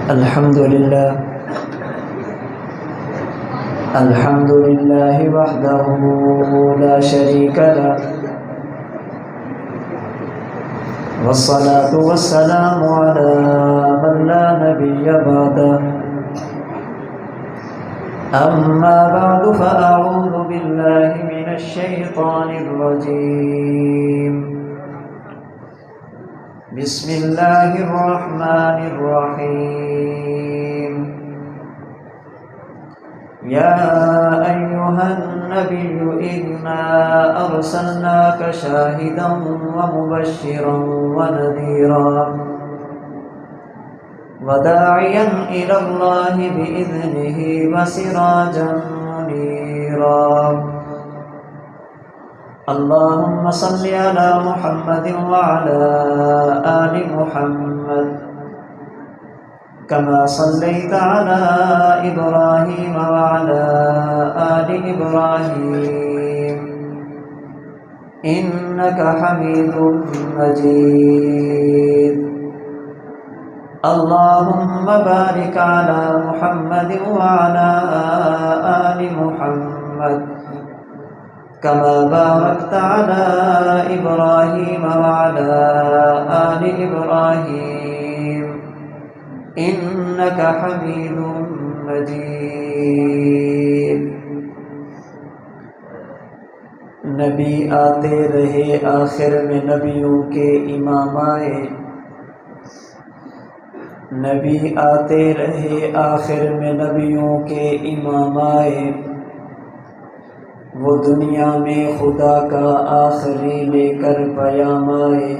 الحمد لله وحده لا شريك له، والصلاة والسلام على من لا نبي بعده. أما بعد فأعوذ بالله من الشيطان الرجيم. بسم الله الرحمن الرحيم. يا أيها النبي إنا أرسلناك شاهدا ومبشرا ونذيرا وداعيا إلى الله بإذنه وسراجا منيرا. اللهم صل على محمد وعلى آل محمد كما صليت على إبراهيم وعلى آل إبراهيم إنك حميد مجيد. اللهم بارك على محمد وعلى آل محمد كما باركت على إبراهيم وعلى آل إبراهيم إنك حميد مجيد. نبی آتے رہے آخر میں نبیوں کے امام آئے، نبی آتے رہے آخر میں نبیوں کے امام آئے، وہ دنیا میں خدا کا آخری لے کر پیام آئے،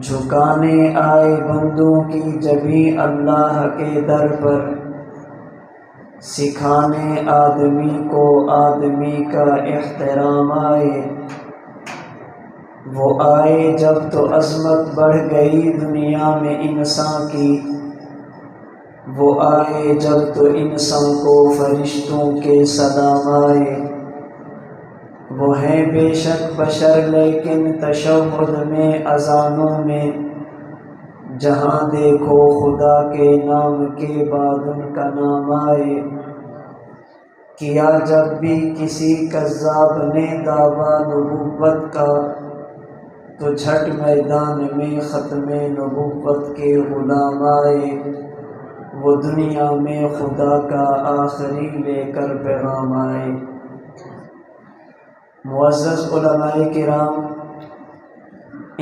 جھکانے آئے بندوں کی جبیں اللہ کے در پر، سکھانے آدمی کو آدمی کا احترام آئے. وہ آئے جب تو عظمت بڑھ گئی دنیا میں انسان کی، وہ آئے جب تو انسان کو فرشتوں کے سلام آئے. وہ ہیں بے شک بشر لیکن تشہد میں اذانوں میں، جہاں دیکھو خدا کے نام کے بعد ان کا نام آئے. کیا جب بھی کسی کذاب نے دعویٰ نبوت کا، تو جھٹ میدان میں ختم نبوت کے غلام آئے. وہ دنیا میں خدا کا آخری لے کر پیغام آئے. معزز علماء کرام،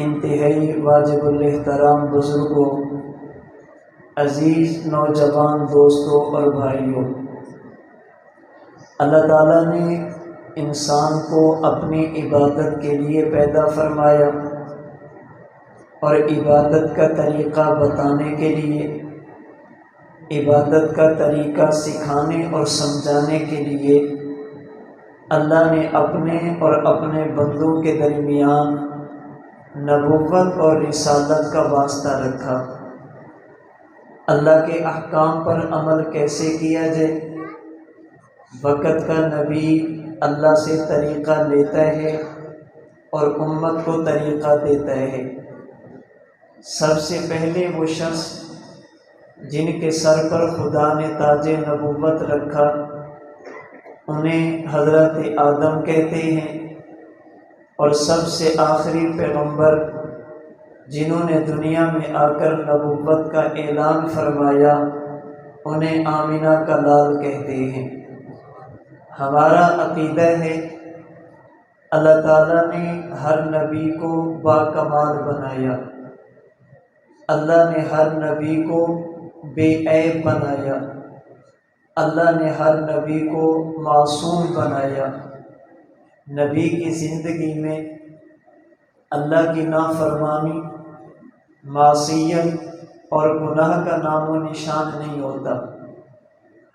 انتہائی واجب الاحترام بزرگوں، عزیز نوجوان دوستوں اور بھائیوں، اللہ تعالیٰ نے انسان کو اپنی عبادت کے لیے پیدا فرمایا اور عبادت کا طریقہ بتانے کے لیے، عبادت کا طریقہ سکھانے اور سمجھانے کے لیے اللہ نے اپنے اور اپنے بندوں کے درمیان نبوت اور رسالت کا واسطہ رکھا. اللہ کے احکام پر عمل کیسے کیا جائے؟ وقت کا نبی اللہ سے طریقہ لیتا ہے اور امت کو طریقہ دیتا ہے. سب سے پہلے وہ شخص جن کے سر پر خدا نے تاج نبوت رکھا، انہیں حضرت آدم کہتے ہیں، اور سب سے آخری پیغمبر جنہوں نے دنیا میں آ کر نبوت کا اعلان فرمایا، انہیں آمنہ کا لال کہتے ہیں. ہمارا عقیدہ ہے اللہ تعالیٰ نے ہر نبی کو باکمال بنایا، اللہ نے ہر نبی کو بے عیب بنایا، اللہ نے ہر نبی کو معصوم بنایا. نبی کی زندگی میں اللہ کی نافرمانی، معصیت اور گناہ کا نام و نشان نہیں ہوتا.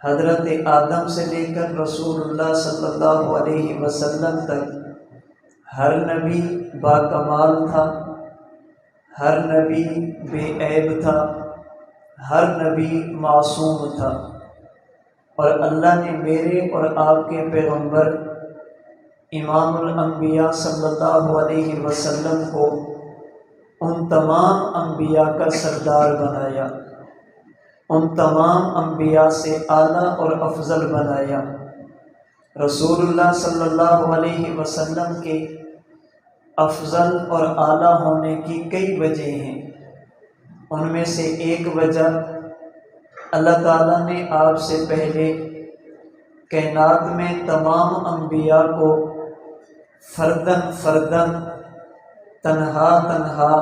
حضرت آدم سے لے کر رسول اللہ صلی اللہ علیہ وسلم تک ہر نبی باکمال تھا، ہر نبی بے عیب تھا، ہر نبی معصوم تھا. اور اللہ نے میرے اور آپ کے پیغمبر امام الانبیاء صلی اللہ علیہ وسلم کو ان تمام انبیاء کا سردار بنایا. ان تمام انبیاء سے اعلیٰ اور افضل بنایا۔ رسول اللہ صلی اللہ علیہ وسلم کے افضل اور اعلیٰ ہونے کی کئی وجہ ہیں۔ ان میں سے ایک وجہ اللہ تعالیٰ نے آپ سے پہلے کائنات میں تمام انبیاء کو فردن فردن، تنہا تنہا،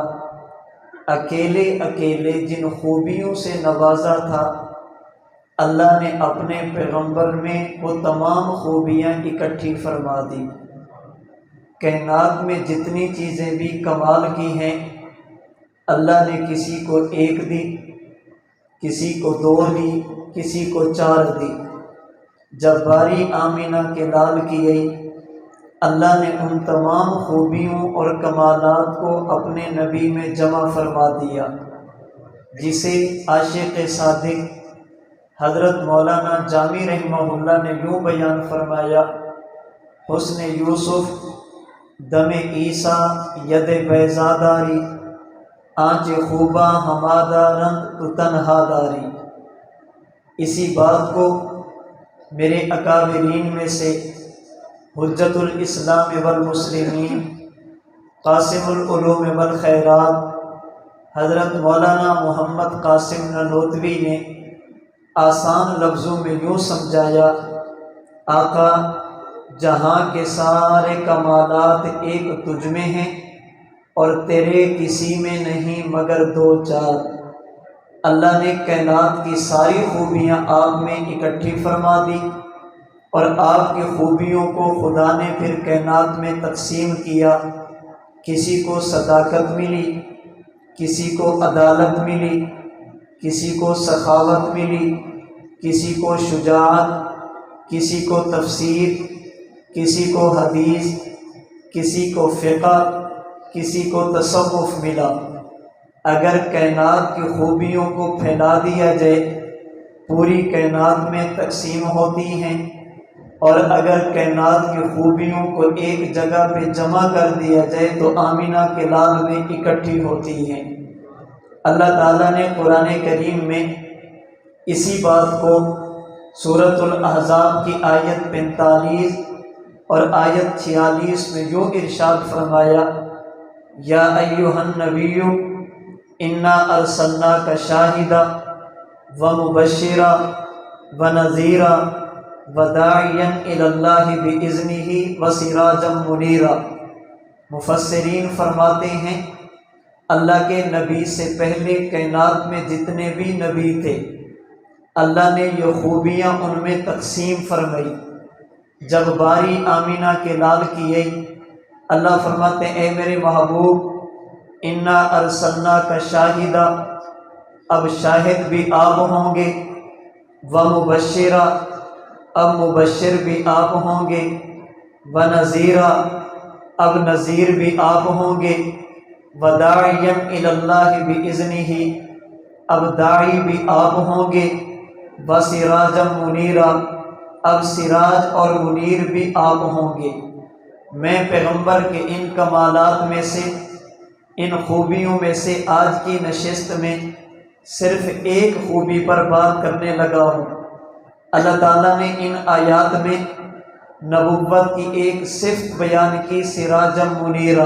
اکیلے اکیلے جن خوبیوں سے نوازا تھا، اللہ نے اپنے پیغمبر میں وہ تمام خوبیاں اکٹھی فرما دی۔ کائنات میں جتنی چیزیں بھی کمال کی ہیں، اللہ نے کسی کو ایک دی، کسی کو 2 دی، کسی کو 4 دی۔ جب باری آمینہ کے لال کی گئی، اللہ نے ان تمام خوبیوں اور کمالات کو اپنے نبی میں جمع فرما دیا، جسے عاشق صادق حضرت مولانا جامی رحمہ اللہ نے یوں بیان فرمایا: حسن یوسف دم عیسیٰ ید بیضاداری، آنچ خوباں ہمادہ رنگ تو تنہا داری۔ اسی بات کو میرے اکابرین میں سے حجت الاسلام والمسلمین، قاسم العلوم والخیرات حضرت مولانا محمد قاسم نانوتوی نے آسان لفظوں میں یوں سمجھایا: آقا جہاں کے سارے کمالات ایک تجھ میں ہیں اور تیرے کسی میں نہیں مگر 2 4۔ اللہ نے کائنات کی ساری خوبیاں آپ میں اکٹھی فرما دی، اور آپ کی خوبیوں کو خدا نے پھر کائنات میں تقسیم کیا۔ کسی کو صداقت ملی، کسی کو عدالت ملی، کسی کو سخاوت ملی، کسی کو شجاعت، کسی کو تفسیر، کسی کو حدیث، کسی کو فقہ، کسی کو تصوف ملا۔ اگر کائنات کی خوبیوں کو پھیلا دیا جائے، پوری کائنات میں تقسیم ہوتی ہیں، اور اگر کائنات کی خوبیوں کو ایک جگہ پہ جمع کر دیا جائے تو آمینہ کے لال میں اکٹھی ہوتی ہیں۔ اللہ تعالیٰ نے قرآن کریم میں اسی بات کو سورۃ الاحزاب کی آیت 45 اور آیت 46 میں یوں ارشاد فرمایا: یا ایھا النبی انا ارسلناک شاہدا ومبشرا ونذیرا وداعیا الی اللہ باذنہ وسراجا منیرا۔ مفسرین فرماتے ہیں اللہ کے نبی سے پہلے کائنات میں جتنے بھی نبی تھے، اللہ نے یہ خوبیاں ان میں تقسیم فرمائی۔ جب باری آمینہ کے لال کی گئی، اللہ فرماتے ہیں: اے میرے محبوب، انا ارسلناک شاہدا، اب شاہد بھی آپ ہوں گے، ومبشرا، اب مبشر بھی آپ ہوں گے، ونذیرا، اب نذیر بھی آپ ہوں گے، وداعیا الی اللہ باذنہ، اب داعی بھی آپ ہوں گے، وسراجا منیرا، اب سراج اور منیر بھی آپ ہوں گے۔ میں پیغمبر کے ان کمالات میں سے، ان خوبیوں میں سے آج کی نشست میں صرف ایک خوبی پر بات کرنے لگا ہوں۔ اللہ تعالیٰ نے ان آیات میں نبوت کی ایک صفت بیان کی: سراجا منیرا۔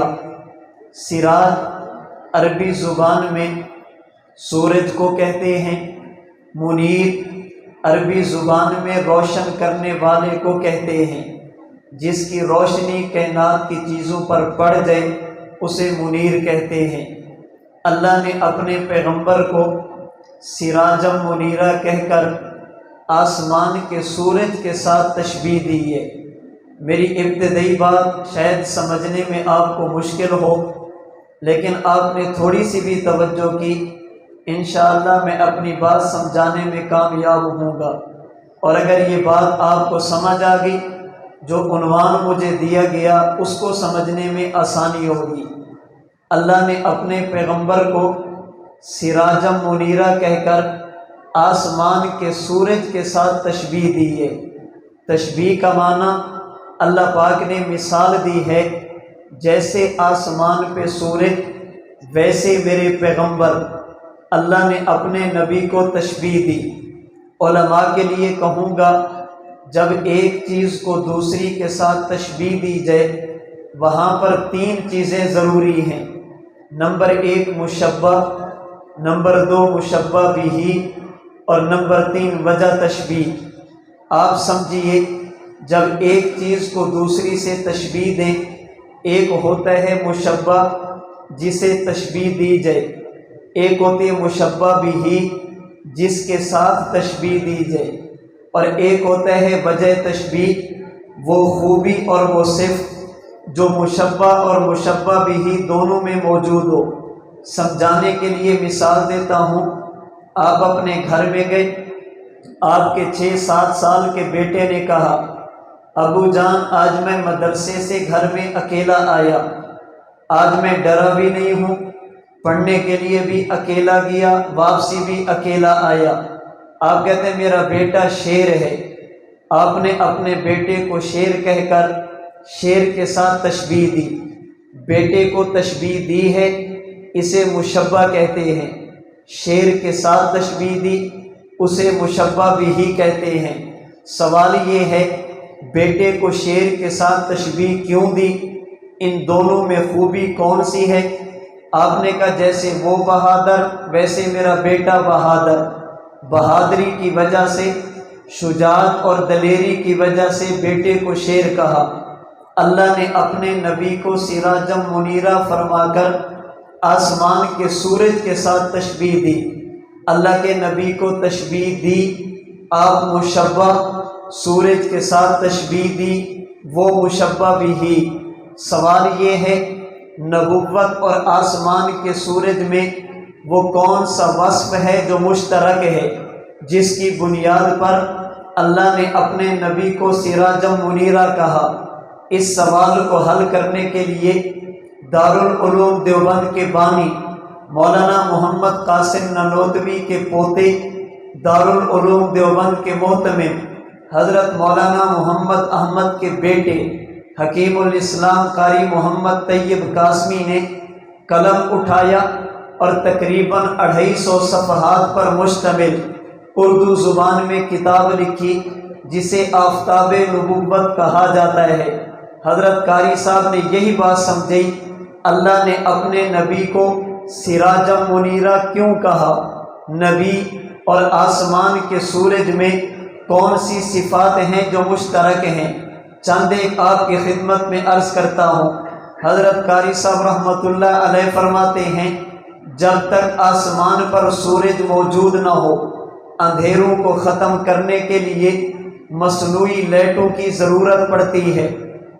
سراج عربی زبان میں سورج کو کہتے ہیں، منیر عربی زبان میں روشن کرنے والے کو کہتے ہیں۔ جس کی روشنی کائنات کی چیزوں پر پڑ جائے اسے منیر کہتے ہیں۔ اللہ نے اپنے پیغمبر کو سراجا منیرا کہہ کر آسمان کے سورج کے ساتھ تشبیہ دی ہے۔ میری ابتدائی بات شاید سمجھنے میں آپ کو مشکل ہو، لیکن آپ نے تھوڑی سی بھی توجہ کی، انشاءاللہ میں اپنی بات سمجھانے میں کامیاب ہوں گا۔ اور اگر یہ بات آپ کو سمجھ آ گئی، جو عنوان مجھے دیا گیا اس کو سمجھنے میں آسانی ہوگی۔ اللہ نے اپنے پیغمبر کو سراجا منیرا کہہ کر آسمان کے سورج کے ساتھ تشبیہ دی ہے۔ تشبیہ کا معنی اللہ پاک نے مثال دی ہے، جیسے آسمان پہ سورج ویسے میرے پیغمبر۔ اللہ نے اپنے نبی کو تشبیہ دی۔ علماء کے لیے کہوں گا، جب ایک چیز کو دوسری کے ساتھ تشبیہ دی جائے وہاں پر 3 چیزیں ضروری ہیں۔ نمبر 1 مشبہ، نمبر 2 مشبہ بہ، اور نمبر 3 وجہ تشبیہ۔ آپ سمجھیے، جب ایک چیز کو دوسری سے تشبیہ دیں، ایک ہوتا ہے مشبہ جسے تشبیہ دی جائے، ایک ہوتی ہے مشبہ بہ جس کے ساتھ تشبیہ دی جائے، اور ایک ہوتا ہے وجہ تشبیہ، وہ خوبی اور وہ صفت جو مشبہ اور مشبہ بہ دونوں میں موجود ہو۔ سمجھانے کے لیے مثال دیتا ہوں، آپ اپنے گھر میں گئے، آپ کے 6-7 سال کے بیٹے نے کہا، ابو جان آج میں مدرسے سے گھر میں اکیلا آیا، آج میں ڈرا بھی نہیں ہوں، پڑھنے کے لیے بھی اکیلا گیا، واپسی بھی اکیلا آیا۔ آپ کہتے ہیں میرا بیٹا شیر ہے۔ آپ نے اپنے بیٹے کو شیر کہہ کر شیر کے ساتھ تشبیہ دی، بیٹے کو تشبیہ دی ہے، اسے مشبہ کہتے ہیں۔ شیر کے ساتھ تشبیہ دی، اسے مشبہ بہ کہتے ہیں۔ سوال یہ ہے، بیٹے کو شیر کے ساتھ تشبیہ کیوں دی؟ ان دونوں میں خوبی کون سی ہے؟ آپ نے کہا جیسے وہ بہادر ویسے میرا بیٹا بہادر۔ بہادری کی وجہ سے، شجاعت اور دلیری کی وجہ سے بیٹے کو شیر کہا۔ اللہ نے اپنے نبی کو سراجم منیرہ فرما کر آسمان کے سورج کے ساتھ تشبیہ دی۔ اللہ کے نبی کو تشبیہ دی، آپ مشبہ، سورج کے ساتھ تشبیہ دی، وہ مشبہ بہ۔ سوال یہ ہے، نبوت اور آسمان کے سورج میں وہ کون سا وصف ہے جو مشترک ہے، جس کی بنیاد پر اللہ نے اپنے نبی کو سراجم منیرہ کہا؟ اس سوال کو حل کرنے کے لیے دارالعلوم دیوبند کے بانی مولانا محمد قاسم نانوتوی کے پوتے، دارالعلوم دیوبند کے محتمم حضرت مولانا محمد احمد کے بیٹے حکیم الاسلام قاری محمد طیب قاسمی نے قلم اٹھایا اور تقریباً 250 صفحات پر مشتمل اردو زبان میں کتاب لکھی جسے آفتاب نبوت کہا جاتا ہے۔ حضرت قاری صاحب نے یہی بات سمجھی، اللہ نے اپنے نبی کو سراجم منیرہ کیوں کہا؟ نبی اور آسمان کے سورج میں کون سی صفات ہیں جو مشترک ہیں؟ چند ایک آپ کی خدمت میں عرض کرتا ہوں۔ حضرت قاری صاحب رحمۃ اللہ علیہ فرماتے ہیں، جب تک آسمان پر سورج موجود نہ ہو، اندھیروں کو ختم کرنے کے لیے مصنوعی لائٹوں کی ضرورت پڑتی ہے،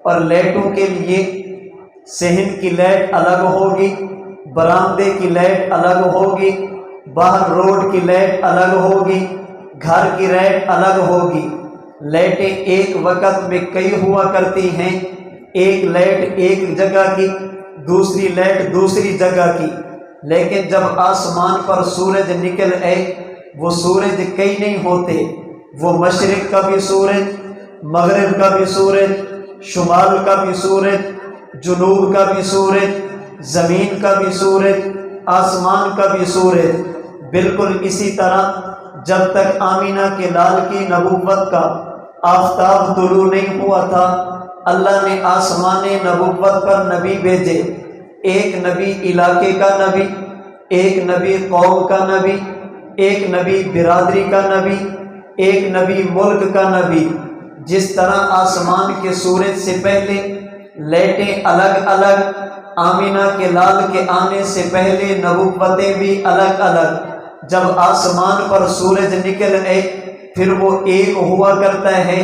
اور لائٹوں کے لیے صحن کی لائٹ الگ ہوگی، برآمدے کی لائٹ الگ ہوگی، باہر روڈ کی لائٹ الگ ہوگی، گھر کی لائٹ الگ ہوگی۔ لائٹیں ایک وقت میں کئی ہوا کرتی ہیں، ایک لائٹ ایک جگہ کی، دوسری لائٹ دوسری جگہ کی، لیکن جب آسمان پر سورج نکل آئے وہ سورج کئی نہیں ہوتے، وہ مشرق کا بھی سورج، مغرب کا بھی سورج، شمال کا بھی سورج، جنوب کا بھی سورج، زمین کا بھی سورج، آسمان کا بھی سورج۔ بالکل اسی طرح جب تک آمینہ کے لال کی نبوت کا آفتاب طلوع نہیں ہوا تھا، اللہ نے آسمان نبوت پر نبی بھیجے، ایک نبی علاقے کا نبی، ایک نبی قوم کا نبی، ایک نبی برادری کا نبی، ایک نبی ملک کا نبی۔ جس طرح آسمان کے سورج سے پہلے لائٹیں الگ الگ، آمینہ کے لال کے آنے سے پہلے نبوتیں بھی الگ الگ، جب آسمان پر سورج نکل آئے پھر وہ ایک ہوا کرتا ہے۔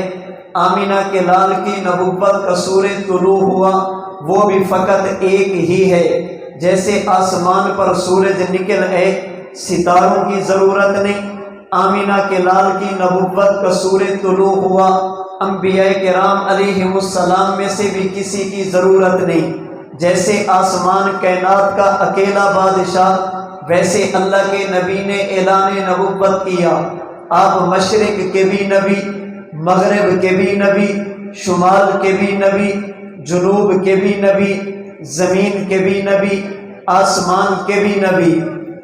آمینہ کے لال کی نبوت کا سورج طلوع ہوا، وہ بھی فقط ایک ہی ہے۔ جیسے آسمان پر سورج نکل آئے، ستاروں کی ضرورت نہیں۔ آمینہ کے لال کی نبوت کا سورج طلوع ہوا، انبیاء کرام علیہم السلام میں سے بھی کسی کی ضرورت نہیں۔ جیسے آسمان کائنات کا اکیلا بادشاہ، ویسے اللہ کے نبی نے اعلان نبوت کیا۔ آپ مشرق کے بھی نبی، مغرب کے بھی نبی، شمال کے بھی نبی، جنوب کے بھی نبی، زمین کے بھی نبی، آسمان کے بھی نبی۔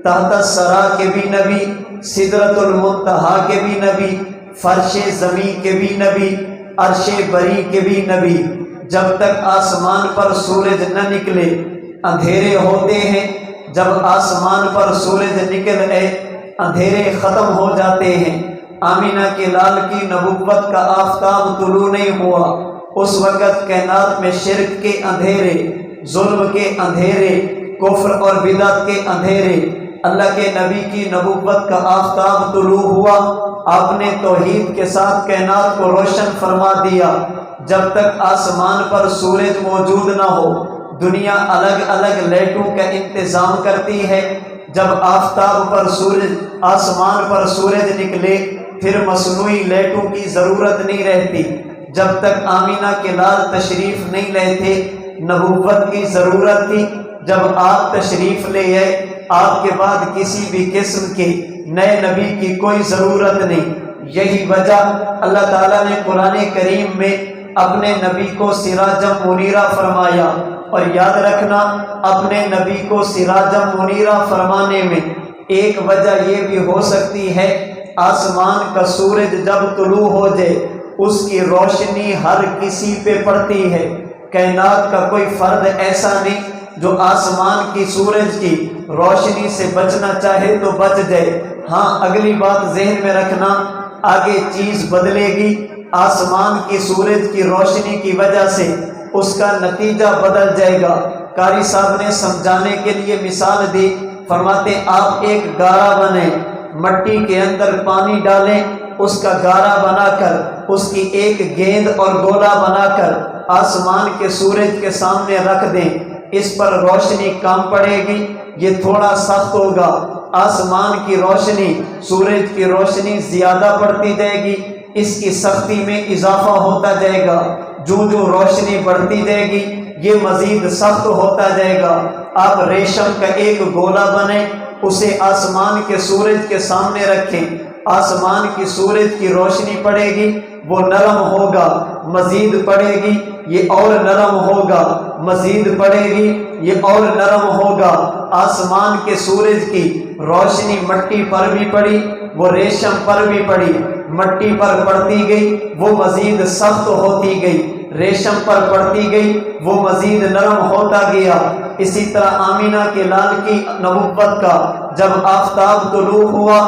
تحت الثری کے بھی نبی، سدرۃ المنتہا کے بھی نبی، فرش زمین کے بھی نبی، عرش بری کے بھی نبی۔ جب تک آسمان پر سورج نہ نکلے اندھیرے ہوتے ہیں، جب آسمان پر سورج نکل آئے اندھیرے ختم ہو جاتے ہیں۔ آمینہ کے لال کی نبوت کا آفتاب طلوع نہیں ہوا، اس وقت کائنات میں شرک کے اندھیرے، ظلم کے اندھیرے، کفر اور بدعت کے اندھیرے۔ اللہ کے نبی کی نبوت کا آفتاب طلوع ہوا، آپ نے توحید کے ساتھ کائنات کو روشن فرما دیا۔ جب تک آسمان پر سورج موجود نہ ہو، دنیا الگ الگ لائٹوں کا انتظام کرتی ہے۔ جب آفتاب پر سورج، آسمان پر سورج نکلے پھر مصنوعی لائٹوں کی ضرورت نہیں رہتی۔ جب تک آمینہ کے لال تشریف نہیں لیتے نبوت کی ضرورت تھی۔ جب آپ تشریف لے آئے آپ کے بعد کسی بھی قسم کے نئے نبی کی کوئی ضرورت نہیں۔ یہی وجہ اللہ تعالیٰ نے قرآن کریم میں اپنے نبی کو سراجم منیرہ فرمایا۔ اور یاد رکھنا، اپنے نبی کو سراجم منیرہ فرمانے میں ایک وجہ یہ بھی ہو سکتی ہے، آسمان کا سورج جب طلوع ہو جائے اس کی روشنی ہر کسی پہ پڑتی ہے۔ کائنات کا کوئی فرد ایسا نہیں جو آسمان کی سورج کی روشنی سے بچنا چاہے تو بچ جائے۔ ہاں، اگلی بات ذہن میں رکھنا، آگے چیز بدلے گی۔ آسمان کی سورج کی روشنی کی وجہ سے اس کا نتیجہ بدل جائے گا۔ قاری صاحب نے سمجھانے کے لیے مثال دی، فرماتے آپ ایک گارا بنیں، مٹی کے اندر پانی ڈالیں، اس کا گارا بنا کر اس کی ایک گیند اور گولا بنا کر آسمان کے سورج کے سامنے رکھ دیں، اس پر روشنی کم پڑے گی، یہ تھوڑا سخت ہوگا۔ آسمان کی روشنی، سورج کی روشنی زیادہ پڑتی جائے گی، اس کی سختی میں اضافہ ہوتا جائے گا۔ جو روشنی بڑھتی جائے گی یہ مزید سخت ہوتا جائے گا۔ آپ ریشم کا ایک گولا بنیں، اسے آسمان کے سورج کے سامنے رکھیں، آسمان کی سورج کی روشنی پڑے گی، وہ نرم ہوگا، مزید پڑے گی یہ اور نرم ہوگا، مزید پڑے گی یہ اور نرم ہوگا۔ آسمان کے سورج کی روشنی مٹی پر بھی پڑی، وہ ریشم پر بھی پڑی، مٹی پر پڑتی گئی وہ مزید سخت ہوتی گئی، ریشم پر پڑتی گئی وہ مزید نرم ہوتا گیا۔ اسی طرح آمینہ کے لال کی نبوت کا جب آفتاب طلوع ہوا،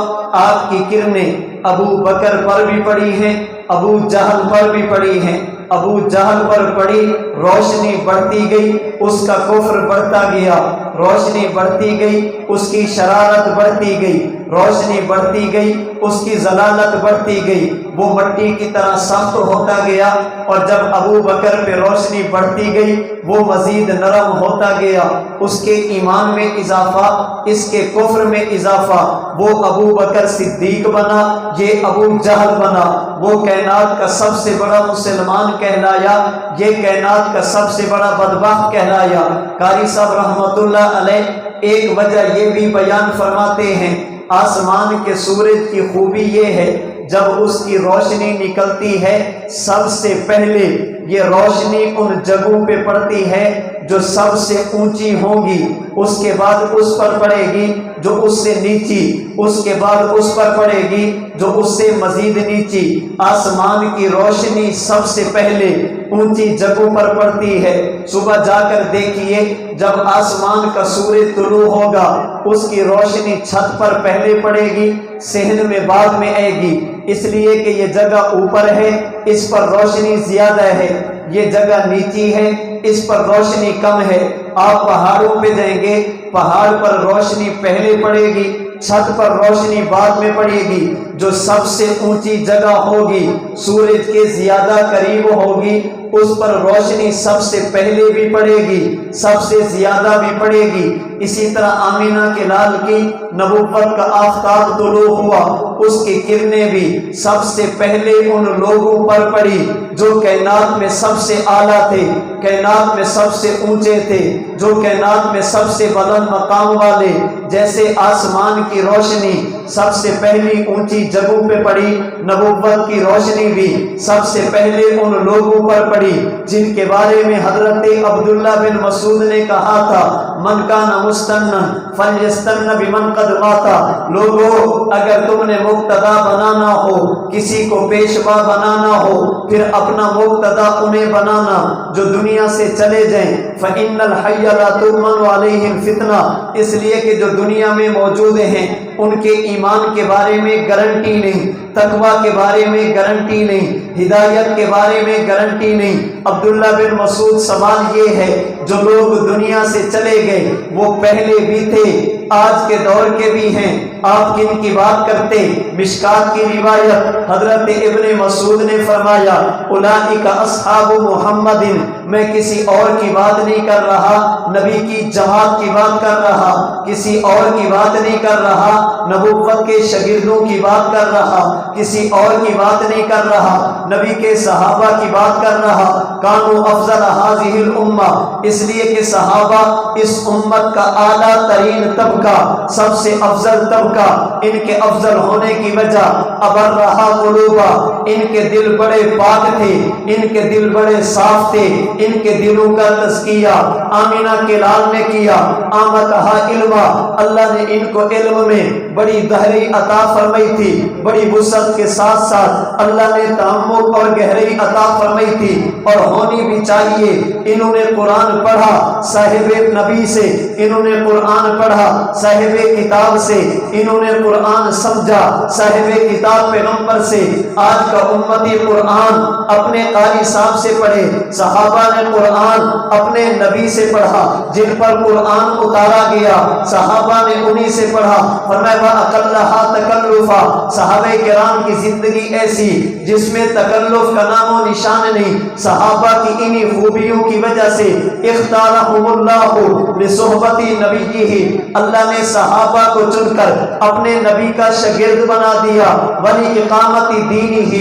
آپ کی کرنیں ابو بکر پر بھی پڑی ہیں، ابو جہل پر بھی پڑی ہیں۔ ابو جہل پر پڑی، روشنی بڑھتی گئی، اس کا کفر بڑھتا گیا، روشنی بڑھتی گئی، اس کی شرارت بڑھتی گئی، روشنی بڑھتی گئی، اس کی ضلالت بڑھتی گئی، وہ مٹی کی طرح سخت ہوتا گیا۔ اور جب ابو بکر پہ روشنی بڑھتی گئی وہ مزید نرم ہوتا گیا، اس کے ایمان میں اضافہ، اس کے کفر میں اضافہ، وہ ابو بکر صدیق بنا، یہ ابو جہل بنا، وہ کائنات کا سب سے بڑا مسلمان کہلایا، یہ کائنات کا سب سے بڑا بدبخت کہلایا۔ قاری صاحب رحمۃ اللہ علیہ ایک وجہ یہ بھی بیان فرماتے ہیں، آسمان کے سورج کی خوبی یہ ہے جب اس کی روشنی نکلتی ہے سب سے پہلے یہ روشنی ان جگہوں پہ پڑتی ہے جو سب سے اونچی ہوں گی، اس کے بعد اس پر پڑے گی جو اس سے نیچی، اس کے بعد اس پر پڑے گی جو اس سے مزید نیچی۔ آسمان کی روشنی سب سے پہلے اونچی جگہوں پر پڑتی ہے۔ صبح جا کر دیکھیے جب آسمان کا سورج طلوع ہوگا اس کی روشنی چھت پر پہلے پڑے گی، صحن میں بعد میں آئے گی، اس لیے کہ یہ جگہ اوپر ہے اس پر روشنی زیادہ ہے، یہ جگہ نیچی ہے اس پر روشنی کم ہے۔ آپ پہاڑوں پہ جائیں گے، پہاڑ پر روشنی پہلے پڑے گی، چھت پر روشنی بعد میں پڑے گی، جو سب سے اونچی جگہ ہوگی، سورج کے زیادہ قریب ہوگی، اس پر روشنی سب سے پہلے بھی پڑے گی، سب سے زیادہ بھی پڑے گی۔ اسی طرح آمینہ کے لال کی نبوت کا آفتاب طلوع ہوا، اس کی کرنیں بھی سب سے پہلے ان لوگوں پر پڑی جو کائنات میں سب سے اعلیٰ تھے، کائنات میں سب سے اونچے تھے، جو کائنات میں سب سے بلند مقام والے۔ جیسے آسمان کی روشنی سب سے پہلی اونچی جگہوں پہ پڑی، نبوت کی روشنی بھی سب سے پہلے ان لوگوں پر پڑی جن کے بارے میں حضرت عبداللہ بن مسعود نے کہا تھا من کان مستنن فلیستن بمن قد ماتا۔ لوگو اگر تم نے مقتدا بنانا ہو، کسی کو پیشوا بنانا ہو، پھر اپنا مقتدا انہیں بنانا جو دنیا سے چلے جائیں۔ فإن الحي لا تؤمن عليه الفتنة، اس لیے کہ جو دنیا میں موجود ہیں ان کے ایمان کے بارے میں گارنٹی نہیں، تقوی کے بارے میں گارنٹی نہیں، ہدایت کے بارے میں گارنٹی نہیں۔ عبداللہ بن مسعود سوال یہ ہے جو لوگ دنیا سے چلے گئے وہ پہلے بھی تھے، آج کے دور کے بھی ہیں، آپ کن کی بات کرتے؟ مشکات کی روایت حضرت ابن مسعود نے فرمایا اولئک اصحاب محمد، میں کسی اور کی بات نہیں کر رہا، نبی کی جماعت کی بات کر رہا، کسی اور کی بات نہیں کر رہا، نبوت کے شاگردوں کی بات کر رہا، کسی اور کی بات نہیں کر رہا، نبی کے صحابہ کی بات کر رہا۔ کانوا افضل هذه الامہ، اس لیے کہ صحابہ اس امت کا اعلیٰ ترین طبقہ، سب سے افضل طبقہ، ان کے افضل ہونے کی وجہ ابرہا قلوبا، ان کے دل بڑے پاک تھے، ان کے دل بڑے صاف تھے، ان کے دلوں کا تزکیہ آمینہ کے لال نے کیا۔ آمتہا علما، اللہ نے ان کو علم میں بڑی گہرائی عطا فرمائی تھی، بڑی وسعت کے ساتھ ساتھ اللہ نے تعمق اور گہرائی عطا فرمائی تھی، اور ہونی بھی چاہیے۔ انہوں نے قرآن پڑھا صاحب نبی سے، انہوں نے قرآن پڑھا صاحب کتاب سے، انہوں نے قرآن سمجھا صاحب کتاب پیغمبر سے۔ آج کا امتی قرآن اپنے قاری صاحب سے پڑھے، صحابہ نے قرآن اپنے نبی سے پڑھا، جن پر قرآن اتارا گیا صحابہ نے انہی سے پڑھا۔ فرمایا وَأَقَلَّهَا تَكَلُّفًا، صحابہ کرام کی زندگی ایسی جس میں تکلف کا نام و نشان نہیں۔ صحابہ کی انہی خوبیوں کی وجہ سے اختارہم اللہ لصحبت نبیہ، اللہ نے صحابہ کو چن کر اپنے نبی کا شاگرد بنا دیا۔ وَلِإِقَامَةِ دِینِهِ،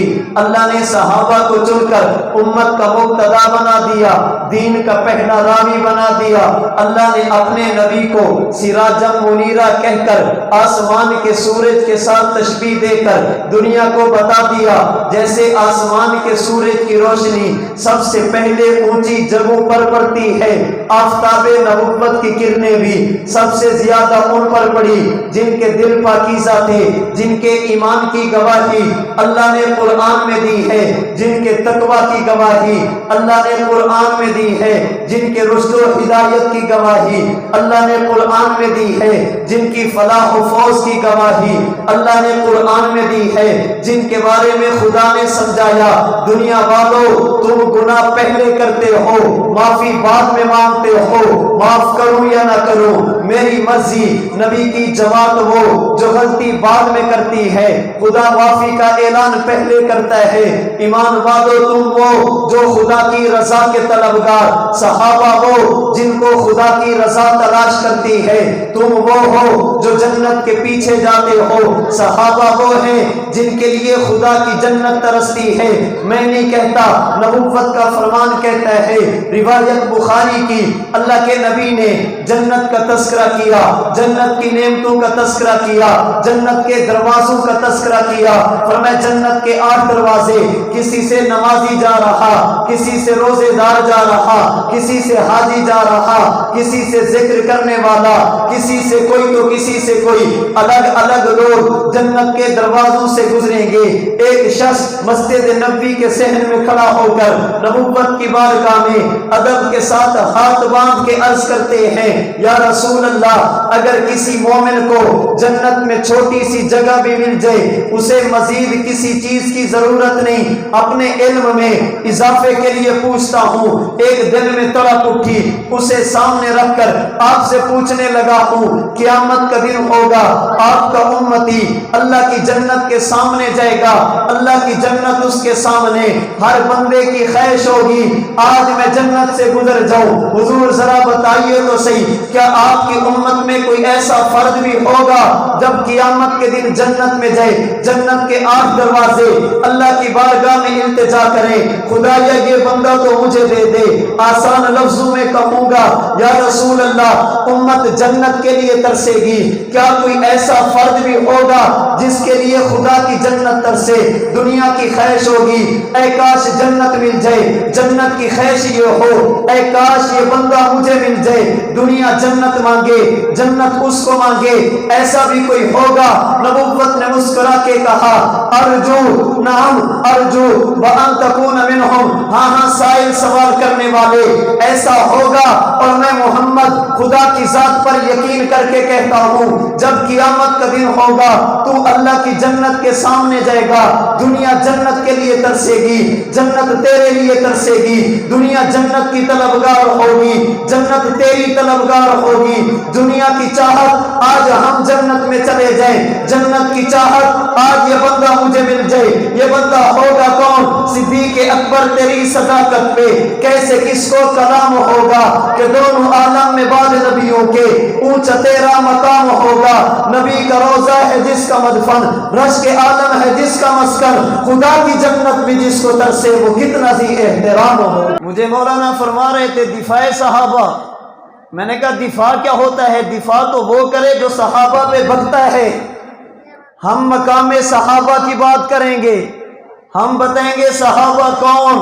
اللہ نے صحابہ کو چن کر امت کا مقتدا بنا دیا، دین کا پہلا راوی بنا دیا۔ اللہ نے اپنے نبی کو سراجا منیرا کہہ کر آسمان کے سورج کے ساتھ تشبیہ دے کر دنیا کو بتا دیا جیسے آسمان کے سورج کی روشنی سب سے پہلے اونچی جگہوں پر پڑتی ہے، آفتاب نبوت کی کرنیں بھی سب سے زیادہ ان پر پڑی جن کے دل پاکیزہ تھے، جن کے ایمان کی گواہی اللہ نے قرآن میں دی ہے، جن کے تقوی کی گواہی اللہ نے قرآن میں دی ہے، جن کے رشد و ہدایت کی گواہی اللہ نے قرآن میں دی ہے، جن کی فلاح و فوز کی گواہی اللہ نے قرآن میں دی ہے، جن کے بارے میں خدا نے سمجھایا دنیا والو تم گناہ پہلے کرتے ہو، معافی بعد میں مانگتے ہو، معاف کروں یا نہ کروں میری مرضی۔ نبی کی جماعت وہ جو غلطی بعد میں کرتی ہے، خدا معافی کا اعلان پہلے کرتا ہے۔ ایمان والو تم وہ جو خدا کی رضا کے طلبگار، صحابہ وہ جن کو خدا کی رضا تلاش کرتی ہے، تم وہ ہو جو جنت کے پیچھے جاتے ہو، صحابہ وہ ہیں جن کے لیے خدا کی جنت ترستی ہے۔ میں نہیں کہتا، نبوت کا فرمان کہتا ہے، روایت بخاری کی، اللہ کے نبی نے جنت کا تذکرہ کیا، جنت کی نعمتوں کا تذکرہ کیا، جنت کے دروازوں کا تذکرہ کیا۔ فرمایا جنت کے 8 دروازے، کسی سے نمازی جا رہا، کسی سے روزے دار جا رہا، کسی سے حاجی جا رہا، کسی سے ذکر کرنے والا، کسی سے کوئی تو کسی سے کوئی، الگ الگ لوگ جنت کے دروازوں سے گزریں گے۔ ایک شخص مسجد نبوی کے صحن میں کھڑا ہو کر نبوت کی بارگاہ میں ادب کے ساتھ ہاتھ باندھ کے عرض کرتے ہیں یا رسول اللہ، اگر کسی مومن کو جنت میں چھوٹی سی جگہ بھی مل جائے اسے مزید کسی چیز کی ضرورت نہیں، اپنے علم میں اضافے کے لیے پوچھتا ہوں۔ ایک دل میں تڑپ اٹھی، اسے سامنے رکھ کر آپ سے پوچھنے لگا ہوں، قیامت کا دن ہوگا، آپ کا امتی اللہ کی جنت کے سامنے جائے گا، اللہ کی جنت اس کے سامنے، ہر بندے کی خواہش ہوگی آج میں جنت سے گزر جاؤں۔ حضور ذرا بتائیے تو صحیح، کیا آپ کی امت میں کوئی ایسا فرد بھی ہوگا جب قیامت کے دن جنت میں جائے، جنت کے 8 دروازے اللہ کی بارگاہ میں التجا کرے، خدایا یہ بندہ تو مجھے دے دے، آسان لفظوں میں کہوں گا یا رسول اللہ امت جنت کے لیے ترسے گی، کیا کوئی ایسا فرد بھی ہوگا جس کے لیے خدا کی جنت ترسے، دنیا کی خواہش ہوگی اے کاش جنت مل جائے، جنت کی خواہش یہ ہو اے کاش یہ بندہ مجھے مل جائے، دنیا جنت مانگے، جنت اس کو مانگے، ایسا بھی کوئی ہوگا؟ نبوت نے مسکرا کے کہا ارجو نعم ارجو وان تکون منہم، ہاں ہاں سائل سوال کرنے والے ایسا ہوگا، اور میں محمد خدا کی ذات پر یقین کر کے کہتا ہوں جب قیامت کا دن ہوگا تو اللہ کی جنت کے سامنے جائے گا، دنیا جنت کے لیے ترسے گی، جنت تیرے لیے ترسے گی، دنیا جنت کی طلبگار ہوگی، جنت تیری طلبگار ہوگی، دنیا کی چاہت آج ہم جنت میں چلے جائیں، جنت کی چاہت آج یہ بندہ مجھے مل جائے، یہ بندہ ہوگا کون؟ صدیق اکبر تیری صداقت پہ کیسے کس کو کلام ہوگا کہ دونوں عالم میں بعد نبیوں کے اونچا تیرا مقام ہوگا، نبی کا روضہ ہے جس کا مدفن، رش کے عالم ہے جس کا مسکن، خدا کی جنت میں جس کو ترسے وہ کتنا ذی احترام ہو۔ مجھے مولانا فرما رہے تھے دفاع صحابہ، میں نے کہا دفاع کیا ہوتا ہے؟ دفاع تو وہ کرے جو صحابہ پہ بھگتا ہے، ہم مقام صحابہ کی بات کریں گے، ہم بتائیں گے صحابہ کون؟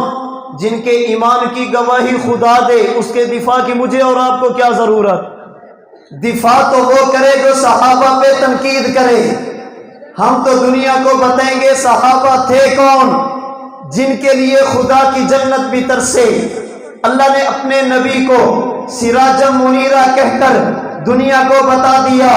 جن کے ایمان کی گواہی خدا دے، اس کے دفاع کی مجھے اور آپ کو کیا ضرورت؟ دفاع تو وہ کرے جو صحابہ پہ تنقید کرے، ہم تو دنیا کو بتائیں گے صحابہ تھے کون جن کے لیے خدا کی جنت بھی ترسے۔ اللہ نے اپنے نبی کو سراجا منیرہ کہہ کر دنیا کو بتا دیا،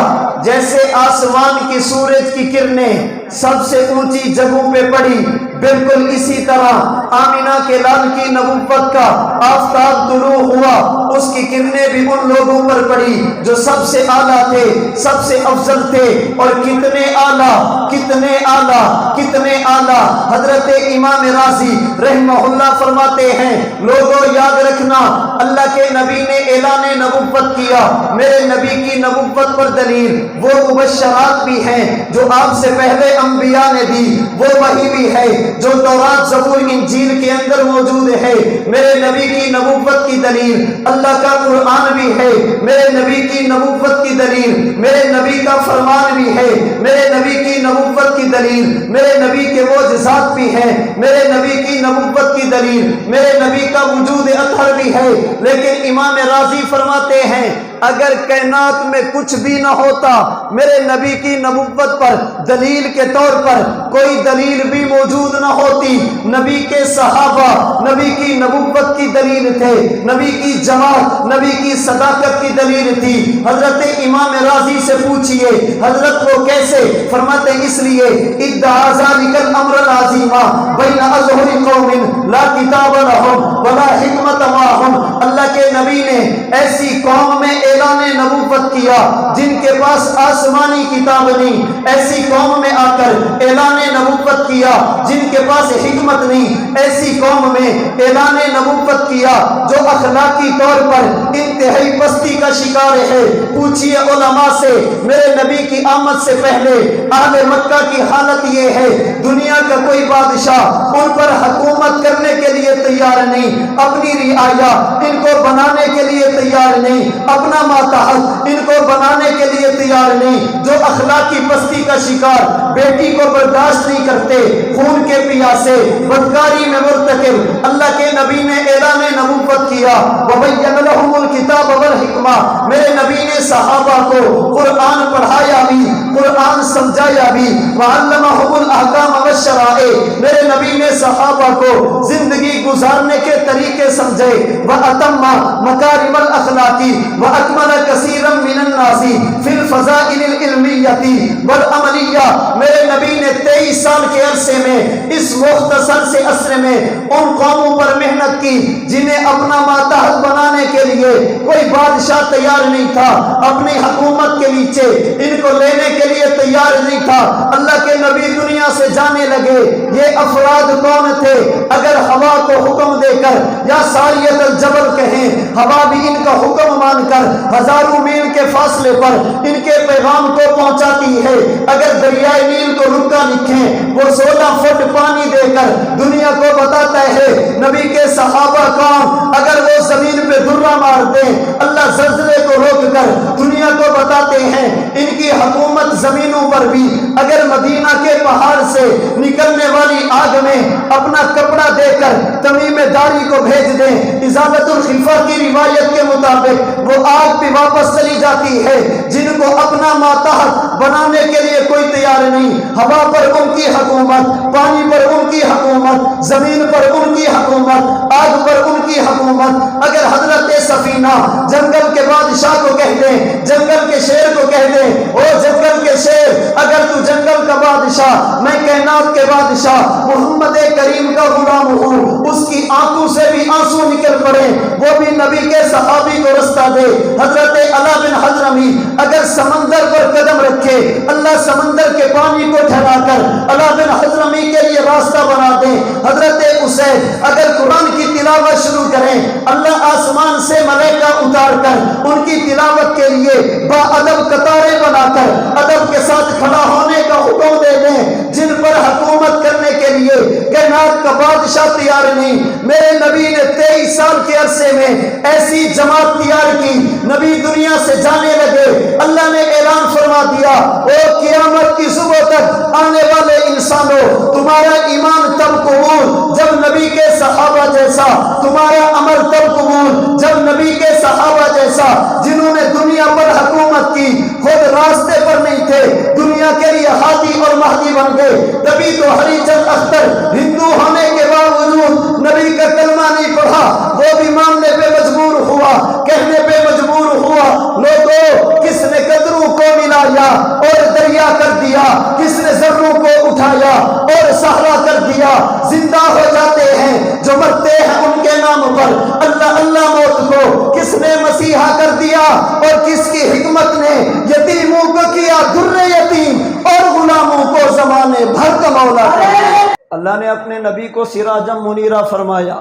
جیسے آسمان کی سورج کی کرنیں سب سے اونچی جگہوں پہ پڑی، بالکل اسی طرح آمینہ کے لال کی نبوت کا آفتاب طلوع ہوا، اس کی کرنیں بھی ان لوگوں پر پڑی جو سب سے اعلیٰ تھے، سب سے افضل تھے، اور کتنے اعلیٰ کتنے اعلیٰ کتنے اعلیٰ۔ حضرت امام رازی رحمہ اللہ فرماتے ہیں لوگوں یاد رکھنا اللہ کے نبی نے اعلان نبوت کیا، میرے نبی کی نبوت پر دلیل وہ مبشرات بھی ہیں جو آپ سے پہلے انبیاء نے دی، وہ وحی بھی ہے جو تورات زبور انجیل کے اندر موجود ہے، میرے نبی کی نبوت کی دلیل اللہ کا قرآن بھی ہے، میرے نبی کی نبوت کی دلیل میرے نبی کا فرمان بھی ہے، میرے نبی کی نبوت کی دلیل میرے نبی کے معجزات بھی ہیں، میرے نبی کی نبوت کی دلیل میرے نبی کا وجود اطہر بھی ہے۔ لیکن امام رازی فرماتے ہیں اگر کائنات میں کچھ بھی نہ ہوتا، میرے نبی کی نبوت پر دلیل کے طور پر کوئی دلیل بھی موجود نہ ہوتی، نبی کے صحابہ نبی کی نبوت کی دلیل تھے، نبی کی جماعت نبی کی صداقت کی دلیل تھی۔ حضرت امام رازی سے پوچھئے حضرت وہ کیسے؟ فرماتے اس لیے ادعا ذلک الامر العظیم بین اظہر قوم لا کتاب لہم ولا حکمت معہم، اللہ کے نبی نے ایسی قوم میں اعلان نبوت کیا جن کے پاس آسمانی کتاب نہیں، ایسی قوم میں آ کر اعلان نبوت کیا جن کے پاس حکمت نہیں، ایسی قوم میں اعلان نبوت کیا جو اخلاقی طور پر انتہائی پستی کا شکار ہے۔ پوچھئے علماء سے میرے نبی کی آمد سے پہلے اہل مکہ کی حالت یہ ہے دنیا کا کوئی بادشاہ ان پر حکومت کرنے کے لیے تیار نہیں، اپنی رعایا ان کو بنانے کے لیے تیار نہیں، اپنا ماتحت ان کو بنانے کے لیے تیار نہیں، جو اخلاقی پستی کا شکار بیٹی کو برداشت نہیں کرتے، خون کے پیاسے بدکاری میں مرتکب، اللہ کے نبی نے اعلان نبوت کیا وَبَيَّنَ لَهُمُ الْكِتَابَ وَالْحِكْمَةَ، میرے نبی نے صحابہ کو قرآن پڑھایا بھی، قرآن سمجھایا بھی، وَعَلَّمَهُمُ الْأَحْكَامَ وَالشَّرَائِعَ، میرے نبی نے صحابہ کو زندگی گزارنے کے طریقے سمجھے، وَأَتَمَّ مَكَارِمَ الْأَخْلَاقِ وَأَكْمَلَ كَثِيرًا مِنَ النَّاسِ فِي الْفَضَائِلِ الْعِلْمِيَّةِ وَالْعَمَلِيَّةِ، میرے نبی نے 23 سال کے عرصے میں اس مختصر سے عصر میں ان قوموں پر محنت کی جنہیں اپنا ماتحت بنانے کے لیے کوئی بادشاہ تیار نہیں تھا، اپنی حکومت کے نیچے ان کو لینے کے لیے تیار نہیں تھا۔ اللہ کے نبی نبی دنیا سے جانے لگے یہ افراد کون تھے؟ اگر ہوا کو حکم دے کر یا ساریت الجبل کہیں، ہوا بھی ان کا حکم مان کر ہزاروں میل کے فاصلے پر ان کے پیغام کو پہنچاتی ہے۔ اگر دریائے نیل کو رکا لکھیں، وہ 16 فٹ پانی دے کر دنیا کو بتاتا ہے نبی کے صحابہ کون۔ اگر وہ زمین پہ درہ مار دیں، اللہ زلزلے کو روک کر دنیا کو بتاتے ہیں ان کی حکومت زمینوں پر بھی۔ اگر مدینہ کے پہاڑ سے نکلنے والی آگ میں اپنا کپڑا دے کر تمیم داری کو بھیج دیں، ازالت الخلفہ کی روایت کے مطابق وہ آگ بھی واپس چلی جاتی ہے۔ جن کو اپنا ماتحت بنانے کے لیے کوئی تیار نہیں، ہوا پر ان کی حکومت، پانی پر ان کی حکومت، زمین پر ان کی حکومت، آگ پر ان کی حکومت۔ اگر حضرت سفینہ جنگل کے بادشاہ کو کہہ دیں، جنگل کے شیر کو کہہ دیں، او جنگل کے شیر اگر تو جنگل کا بادشاہ، میں کائنات کے بادشاہ محمد کریم کا غلام ہوں، اس کی آنکھوں سے بھی آنسو نکل پڑے، وہ بھی نبی کے صحابی کو رستہ دے۔ حضرت علا بن حضرمی اگر سمندر پر قدم رکھے، اللہ سمندر کے پانی کو ٹھہرا کر علا بن حضرمی کے لیے راستہ بنا دے۔ حضرت اسید اگر قرآن کی تلاوت شروع کریں، اللہ آسمان سے ملائکہ اتار کر ان کی تلاوت کے لیے با ادب قطاریں بنا کر ادب کے ساتھ کھڑا ہونے کا حکم دے دیں۔ جن پر حکومت کرنے کے لیے کائنات کا بادشاہ تیار نہیں، میرے نبی نے 23 سال کے عرصے میں ایسی جماعت تیار کی، نبی دنیا سے جانے لگے، اللہ نے اعلان فرما دیا، او قیامت کی صبح تک آنے والے انسانوں، تمہارا ایمان تب قبول جب نبی کے صحابہ جیسا، تمہارا عمل تب قبول جب نبی کے صحابہ جیسا جنہوں نے دنیا پر حکومت کی، خود راستے پر نہیں تھے، دنیا کے لیے ہادی اور مہدی بن گئے۔ تبھی تو ہری چند اختر ہندو ہونے کے باوجود نبی کا کلمہ نہیں پڑھا، وہ بھی ماننے پہ مجبور ہوا، کہنے پہ مجبور ہوا۔ لوگوں، کس نے قدروں کو ملایا اور دریا کر دیا، کس نے ذروں کو اٹھایا اور صحرا کر دیا۔ زندہ ہو جاتے ہیں جو مرتے ہیں ان کے نام پر، اللہ اللہ موت کو کس نے مسیحا کر دیا اور کس کی حکمت نے یتیموں کو کیا در یتیم اور غلاموں کو زمانے بھر کا مولا کیا۔ اللہ نے اپنے نبی کو سراجم منیرہ فرمایا۔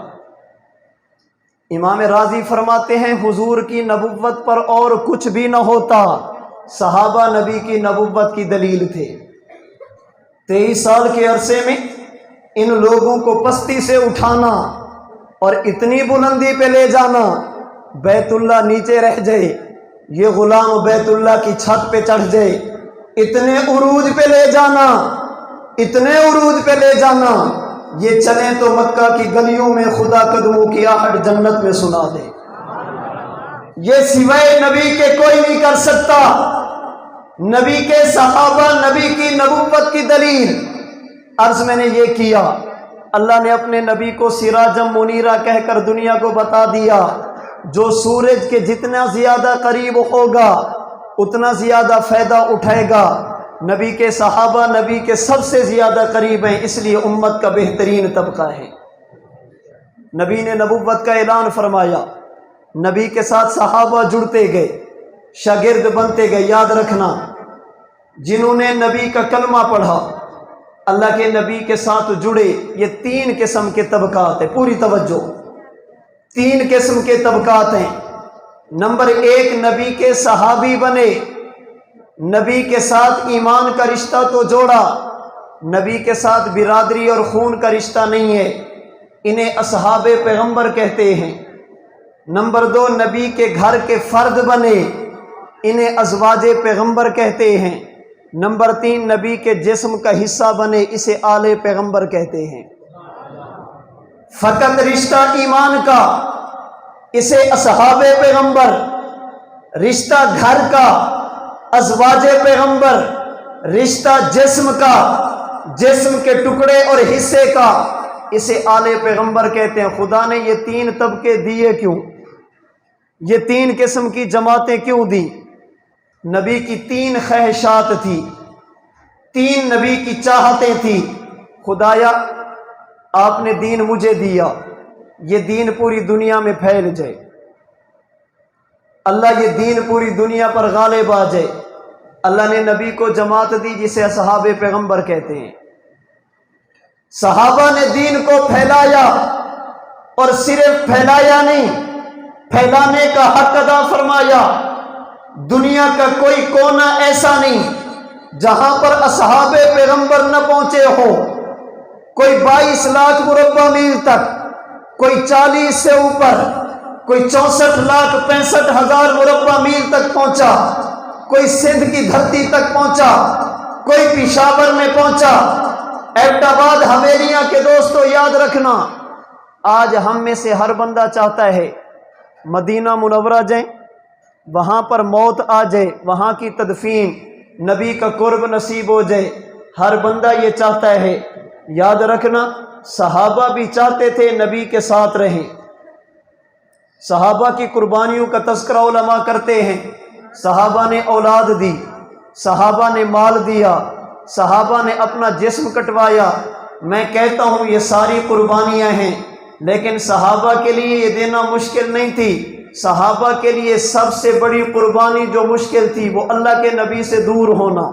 امام راضی فرماتے ہیں حضور کی نبوت پر اور کچھ بھی نہ ہوتا، صحابہ نبی کی نبوت کی دلیل تھے۔ 23 سال کے عرصے میں ان لوگوں کو پستی سے اٹھانا اور اتنی بلندی پہ لے جانا، بیت اللہ نیچے رہ جائے، یہ غلام بیت اللہ کی چھت پہ چڑھ جائے، اتنے عروج پہ لے جانا، اتنے عروج پہ لے جانا، یہ چلیں تو مکہ کی گلیوں میں خدا قدموں کی آہٹ جنت میں سنا دے۔ یہ سوائے نبی کے کوئی نہیں کر سکتا۔ نبی کے صحابہ نبی کی نبوت کی دلیل۔ عرض میں نے یہ کیا، اللہ نے اپنے نبی کو سراجم منیرہ کہہ کر دنیا کو بتا دیا، جو سورج کے جتنا زیادہ قریب ہوگا اتنا زیادہ فائدہ اٹھائے گا۔ نبی کے صحابہ نبی کے سب سے زیادہ قریب ہیں، اس لیے امت کا بہترین طبقہ ہے۔ نبی نے نبوت کا اعلان فرمایا، نبی کے ساتھ صحابہ جڑتے گئے، شاگرد بنتے گئے۔ یاد رکھنا، جنہوں نے نبی کا کلمہ پڑھا، اللہ کے نبی کے ساتھ جڑے، یہ 3 قسم کے طبقات ہیں۔ پوری توجہ، 3 قسم کے طبقات ہیں۔ نمبر 1، نبی کے صحابی بنے، نبی کے ساتھ ایمان کا رشتہ تو جوڑا، نبی کے ساتھ برادری اور خون کا رشتہ نہیں ہے، انہیں اصحاب پیغمبر کہتے ہیں۔ نمبر 2، نبی کے گھر کے فرد بنے، انہیں ازواج پیغمبر کہتے ہیں۔ نمبر 3، نبی کے جسم کا حصہ بنے، اسے آل پیغمبر کہتے ہیں۔ فقط رشتہ ایمان کا، اسے اصحاب پیغمبر، رشتہ گھر کا، ازواج پیغمبر، رشتہ جسم کا، جسم کے ٹکڑے اور حصے کا، اسے آل پیغمبر کہتے ہیں۔ خدا نے یہ 3 طبقے دیے کیوں؟ یہ 3 قسم کی جماعتیں کیوں دی؟ نبی کی 3 خواہشات تھی، 3 نبی کی چاہتیں تھی۔ خدایا آپ نے دین مجھے دیا، یہ دین پوری دنیا میں پھیل جائے، اللہ یہ دین پوری دنیا پر غالب آ جائے۔ اللہ نے نبی کو جماعت دی جسے اصحاب پیغمبر کہتے ہیں۔ صحابہ نے دین کو پھیلایا، اور صرف پھیلایا نہیں، پھیلانے کا حق ادا فرمایا۔ دنیا کا کوئی کونا ایسا نہیں جہاں پر اصحاب پیغمبر نہ پہنچے ہو۔ کوئی 22 لاکھ مربع میل تک، کوئی 40 سے اوپر، کوئی 64,65,000 مربع میل تک پہنچا، کوئی سندھ کی دھرتی تک پہنچا، کوئی پشاور میں پہنچا۔ ایبٹ آباد حویلیاں کے دوستو یاد رکھنا، آج ہم میں سے ہر بندہ چاہتا ہے مدینہ منورہ جائیں، وہاں پر موت آ جائے، وہاں کی تدفین، نبی کا قرب نصیب ہو جائے۔ ہر بندہ یہ چاہتا ہے۔ یاد رکھنا، صحابہ بھی چاہتے تھے نبی کے ساتھ رہیں۔ صحابہ کی قربانیوں کا تذکرہ علماء کرتے ہیں۔ صحابہ نے اولاد دی، صحابہ نے مال دیا، صحابہ نے اپنا جسم کٹوایا۔ میں کہتا ہوں یہ ساری قربانیاں ہیں، لیکن صحابہ کے لیے یہ دینا مشکل نہیں تھی۔ صحابہ کے لیے سب سے بڑی قربانی جو مشکل تھی وہ اللہ کے نبی سے دور ہونا۔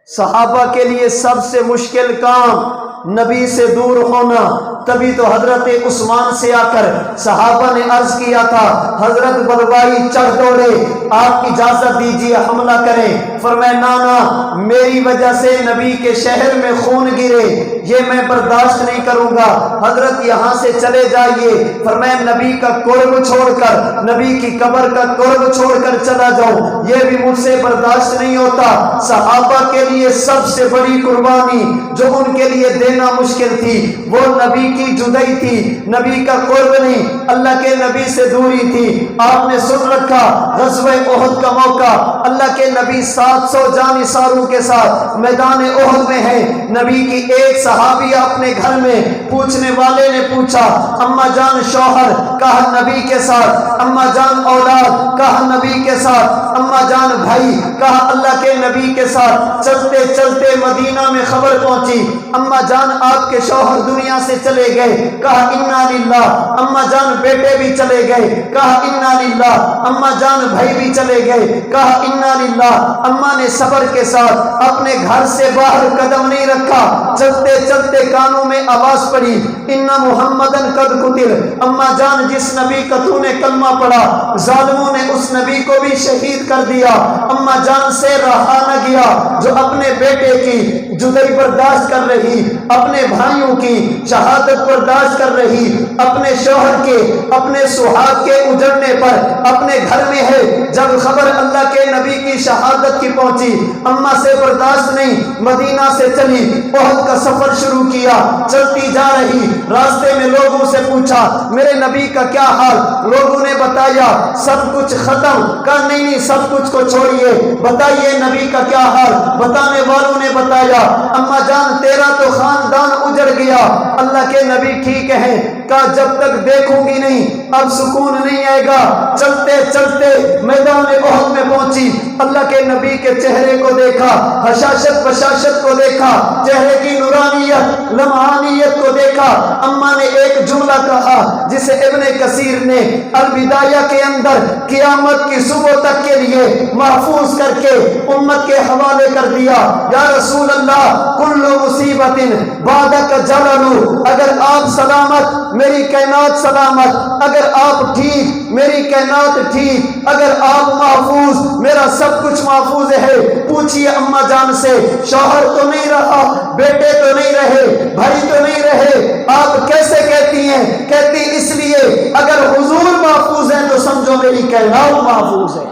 صحابہ کے لیے سب سے مشکل کام نبی سے دور ہونا۔ تبھی تو حضرت عثمان سے آ کر صحابہ نے عرض کیا تھا، حضرت بدوائی چڑھ دوڑے، آپ اجازت دیجیے حملہ کریں۔ فرمایا نانا، میری وجہ سے نبی کے شہر میں خون گرے، یہ میں برداشت نہیں کروں گا، حضرت یہاں سے چلے جائیے۔ فرمایا نبی کا قرب چھوڑ کر، نبی کی قبر کا قرب چھوڑ کر چلا جاؤں، یہ بھی مجھ سے برداشت نہیں ہوتا۔ صحابہ کے لیے سب سے بڑی قربانی جو ان کے لیے دینا مشکل تھی وہ نبی کی جدائی تھی، نبی کا قرب نہیں، اللہ کے نبی سے دوری تھی۔ آپ نے سن رکھا غزوہ احد کا موقع، اللہ کے نبی 700 جانثاروں کے ساتھ میدان احد میں ہیں۔ نبی کی ایک صحابیہ اپنے گھر میں، پوچھنے والے نے پوچھا اماں جان شوہر، کہا نبی کے ساتھ، اماں جان اولاد، کہا نبی کے ساتھ، اماں جان بھائی، کہا اللہ کے نبی کے ساتھ۔ چلتے چلتے مدینہ میں خبر پہنچی اماں جان آپ کے شوہر دنیا سے چلے گئے، کہا انا للہ۔ اماں جان بیٹے بھی چلے گئے، کہا انا للہ۔ اماں جان بھائی بھی چلے گئے، کہا انا للہ۔ اماں نے صبر کے ساتھ اپنے گھر سے باہر قدم نہیں رکھا۔ چلتے چلتے کانوں میں آواز پڑی ان محمدن قد قتل۔ اماں جان جس نبی کا تو نے کلمہ پڑھا، ظالموں نے اس نبی کو بھی شہید کر دیا۔ اماں جان سے رہا نہ گیا، جو اپنے بیٹے کی جدائی برداشت کر رہی، اپنے بھائیوں کی شہادت برداشت کر رہی، اپنے شوہر کے، اپنے سہاگ کے اجڑنے پر اپنے گھر میں ہے۔ جب خبر اللہ کے نبی کی شہادت کی پہنچی، اماں سے برداشت نہیں، مدینہ سے چلی، احد کا سفر شروع کیا۔ چلتی جا رہی، راستے میں لوگوں سے پوچھا میرے نبی کا کیا حال؟ لوگوں نے بتایا سب کچھ ختم۔ کہا نہیں نہیں، سب کچھ کو چھوڑیے، بتائیے نبی کا کیا حال؟ بتانے والوں نے بتایا اماں جان تیرا تو خاندان اجڑ گیا، اللہ کے نبی ٹھیک ہیں۔ کہا جب تک دیکھوں گی نہیں اب سکون نہیں آئے گا۔ چلتے چلتے میدان احد میں پہنچی، اللہ کے نبی کے چہرے کو دیکھا، حشاشت بشاشت کو دیکھا، چہرے کی نورانیت لمعانیت کو دیکھا۔ اماں نے ایک جملہ کہا جسے ابن کثیر نے البدایہ کے اندر قیامت کی صبح تک کے لیے محفوظ کر کے امت کے حوالے کر دیا، یا رسول اللہ کل مصیبت بعدک جلل، اگر آپ سلامت میری کائنات سلامت، اگر آپ ٹھیک میری کائنات ٹھیک، اگر آپ محفوظ میرا سب کچھ محفوظ ہے۔ پوچھئے اماں جان سے شوہر تو نہیں رہا، بیٹے تو نہیں رہے، بھائی تو نہیں رہے، آپ کیسے کہتی ہیں؟ کہتی اس لیے اگر حضور محفوظ ہیں تو سمجھو میری کائنات محفوظ ہے۔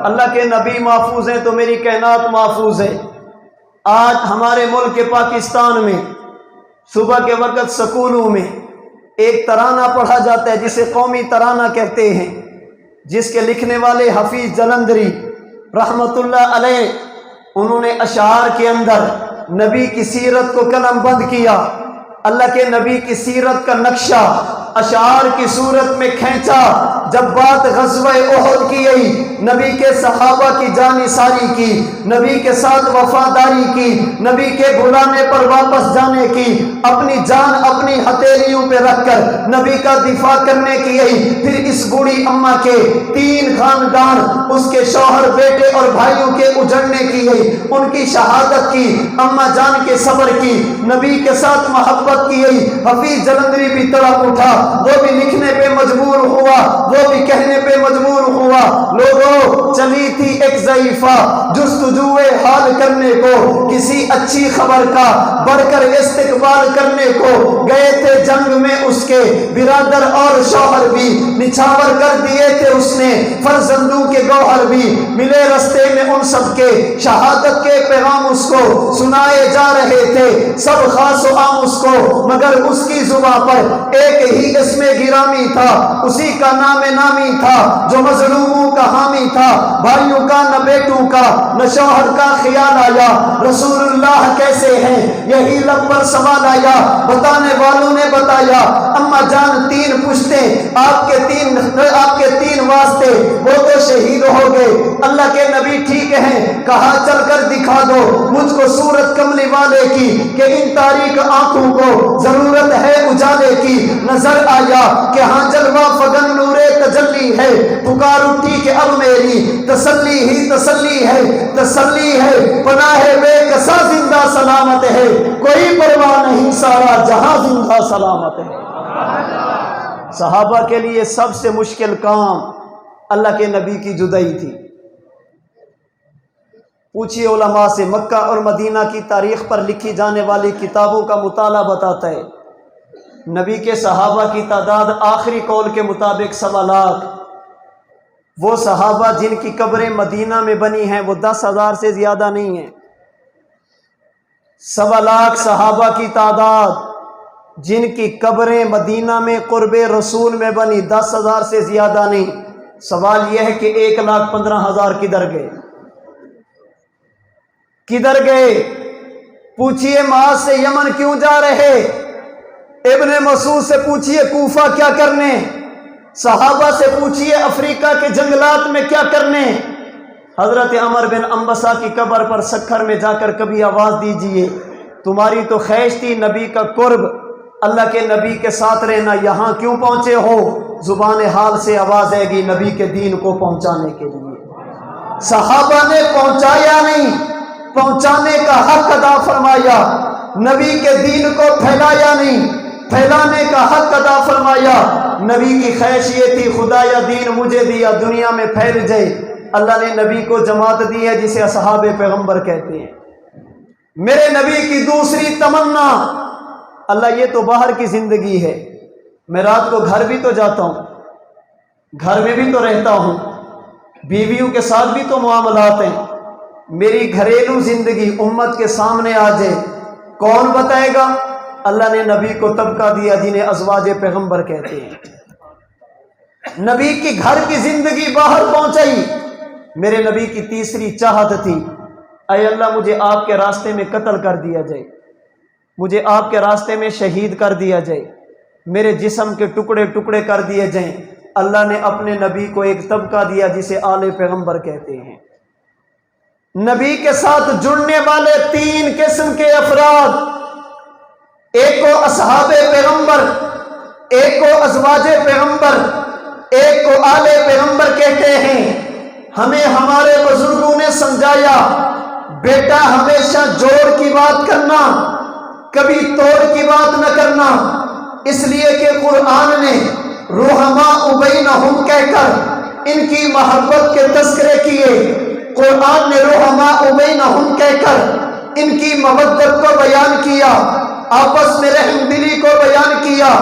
اللہ کے نبی محفوظ ہیں تو میری کائنات محفوظ ہے۔ آج ہمارے ملک پاکستان میں صبح کے وقت سکولوں میں ایک ترانہ پڑھا جاتا ہے جسے قومی ترانہ کہتے ہیں، جس کے لکھنے والے حفیظ جلندری رحمت اللہ علیہ، انہوں نے اشعار کے اندر نبی کی سیرت کو قلم بند کیا، اللہ کے نبی کی سیرت کا نقشہ اشعار کی صورت میں کھینچا، جب بات غزوہ احد کی آئی، نبی کے صحابہ کی جانثاری کی، نبی کے ساتھ وفاداری کی، نبی کے بلانے پر واپس جانے کی، اپنی جان اپنی ہتھیلیوں پہ رکھ کر نبی کا دفاع کرنے کی آئی۔ پھر اس بوڑھی اماں کے 3 خاندان، اس کے شوہر، بیٹے اور بھائیوں کے اجڑنے کی آئی، ان کی شہادت کی، اماں جان کے صبر کی، نبی کے ساتھ محبت کی آئی۔ حفیظ جلندری بھی تڑپ اٹھا، وہ بھی لکھنے پہ مجبور ہوا، وہ بھی کہنے پہ مجبور ہوا، لوگوں چلی تھی ایک ضعیفہ جستجوئے حال کرنے کو، کسی اچھی خبر کا بڑھ کر استقبال کرنے کو، گئے تھے جنگ میں اس کے برادر اور شوہر بھی، نچھاور کر دیے تھے اس نے فرزندوں کے گوہر بھی، ملے رستے میں ان سب کے شہادت کے پیغام اس کو سنائے جا رہے تھے، سب خاص و عام اس کو، مگر اس کی زباں پر ایک ہی اسم گرامی تھا، اسی کا نام نامی تھا جو مظلوموں کا حامی تھا، بھائیوں کا نہ بیٹوں کا نہ شوہر کا خیال آیا، رسول اللہ کیسے ہیں یہی لب پر سوال آیا، بتانے والوں نے بتایا، اماں جان 3 پشتیں آپ کے 3 واسطے وہ تو شہید ہو گئے، اللہ کے نبی ٹھیک ہیں، کہا چل کر دکھا دو مجھ کو صورت کملی والے کی، کہ ان تاریک آنکھوں کو ضرورت ہے اجالے کی، نظر آیا کہ ہاں جلوہ فگن نور تجلی ہے، پکار اٹھی کہ اب میری تسلی ہی تسلی ہے، تسلی ہے پناہ بے کسا زندہ سلامت ہے، کوئی پرواہ نہیں سارا جہاں زندہ سلامت ہے۔ صحابہ کے لیے سب سے مشکل کام اللہ کے نبی کی جدائی تھی۔ پوچھئے علماء سے، مکہ اور مدینہ کی تاریخ پر لکھی جانے والی کتابوں کا مطالعہ بتاتا ہے نبی کے صحابہ کی تعداد آخری قول کے مطابق 1.25 لاکھ۔ وہ صحابہ جن کی قبریں مدینہ میں بنی ہیں وہ 10,000 سے زیادہ نہیں ہیں۔ 1.25 لاکھ صحابہ کی تعداد جن کی قبریں مدینہ میں قرب رسول میں بنی 10,000 سے زیادہ نہیں۔ سوال یہ ہے کہ 1,15,000 کدھر گئے؟ کدھر گئے؟ پوچھئے معاذ سے یمن کیوں جا رہے؟ ابن مسعود سے پوچھئے کوفہ کیا کرنے؟ صحابہ سے پوچھئے افریقہ کے جنگلات میں کیا کرنے؟ حضرت عمر بن انبسہ کی قبر پر سکھر میں جا کر کبھی آواز دیجئے، تمہاری تو خواہش تھی نبی کا قرب، اللہ کے نبی کے ساتھ رہنا، یہاں کیوں پہنچے ہو؟ زبان حال سے آواز آئے گی نبی کے دین کو پہنچانے کے لیے۔ صحابہ نے پہنچایا نہیں، پہنچانے کا حق ادا فرمایا، نبی کے دین کو پھیلایا نہیں، پھیلانے کا حق ادا فرمایا۔ نبی کی خواہش یہ تھی خدایا دین مجھے دیا دنیا میں پھیل جائے، اللہ نے نبی کو جماعت دی ہے جسے اصحاب پیغمبر کہتے ہیں۔ میرے نبی کی دوسری تمنا، اللہ یہ تو باہر کی زندگی ہے، میں رات کو گھر بھی تو جاتا ہوں، گھر میں بھی تو رہتا ہوں، بیویوں کے ساتھ بھی تو معاملات ہیں، میری گھریلو زندگی امت کے سامنے آ جائے، کون بتائے گا؟ اللہ نے نبی کو طبقہ دیا جنہیں ازواج پیغمبر کہتے ہیں۔ نبی کی گھر کی زندگی باہر پہنچائی۔ میرے نبی کی تیسری چاہت تھی، اے اللہ مجھے آپ کے راستے میں قتل کر دیا جائے، مجھے آپ کے راستے میں شہید کر دیا جائے، میرے جسم کے ٹکڑے ٹکڑے کر دیے جائیں۔ اللہ نے اپنے نبی کو ایک طبقہ دیا جسے آل پیغمبر کہتے ہیں۔ نبی کے ساتھ جڑنے والے 3 قسم کے افراد، ایک کو اصحاب پیغمبر، ایک کو ازواج پیغمبر، ایک کو آل پیغمبر کہتے ہیں۔ ہمیں ہمارے بزرگوں نے سمجھایا بیٹا ہمیشہ جوڑ کی بات کرنا، کبھی توڑ کی بات نہ کرنا، اس لیے کہ قرآن نے رحماء بینہم کہہ کر ان کی محبت کے تذکرے کیے، قرآن نے رحماء بینہم کہہ کر ان کی مودت کو بیان کیا، آپس میں رحم دلی کو بیان کیا۔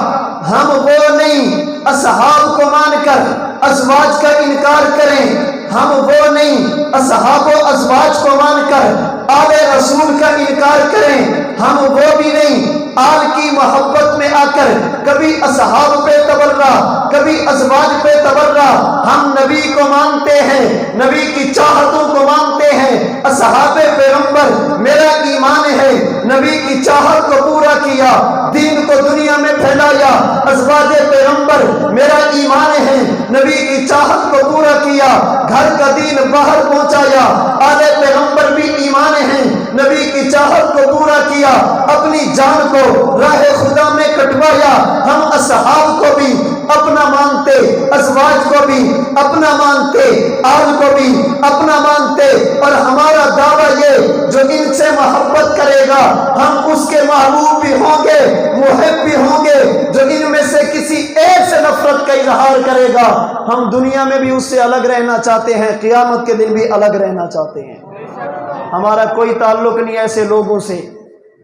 ہم وہ نہیں اصحاب کو مان کر ازواج کا انکار کریں، ہم وہ نہیں اصحاب و ازواج کو مان کر آل رسول کا انکار کریں، ہم وہ بھی نہیں آل کی محبت میں آ کر کبھی اصحاب پہ تبرہ کبھی ازواج پہ تبرہ۔ ہم نبی کو مانتے ہیں، نبی کی چاہتوں کو مانتے ہیں، اصحاب پیغمبر میرا ایمان ہے، نبی کی چاہت کو پورا کیا، دین کو دنیا میں پھیلایا، ازواج پیغمبر میرا ایمان ہے، نبی کی چاہت کو پورا کیا، گھر کا دین باہر پہنچایا، آل پیغمبر بھی ایمان ہیں، نبی کی چاہت کو پورا کیا، اپنی جان کو راہ خدا میں کٹوایا۔ ہم اصحاب کو بھی اپنا مانتے، ازواج کو بھی اپنا مانتے، آل کو بھی اپنا مانتے، اور ہمارا دعویٰ یہ جو ان سے محبت کرے گا ہم اس کے محبوب بھی ہوں گے، محب بھی ہوں گے۔ جو ان میں سے کسی ایک سے نفرت کا اظہار کرے گا ہم دنیا میں بھی اس سے الگ رہنا چاہتے ہیں، قیامت کے دن بھی الگ رہنا چاہتے ہیں۔ ہمارا کوئی تعلق نہیں ایسے لوگوں سے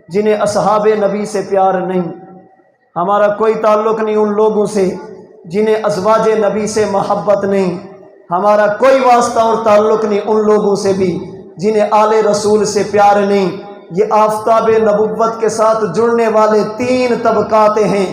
جنہیں اصحاب نبی سے پیار نہیں، ہمارا کوئی تعلق نہیں ان لوگوں سے جنہیں ازواج نبی سے محبت نہیں، ہمارا کوئی واسطہ اور تعلق نہیں ان لوگوں سے بھی جنہیں آل رسول سے پیار نہیں۔ یہ آفتاب نبوت کے ساتھ جڑنے والے 3 طبقات ہیں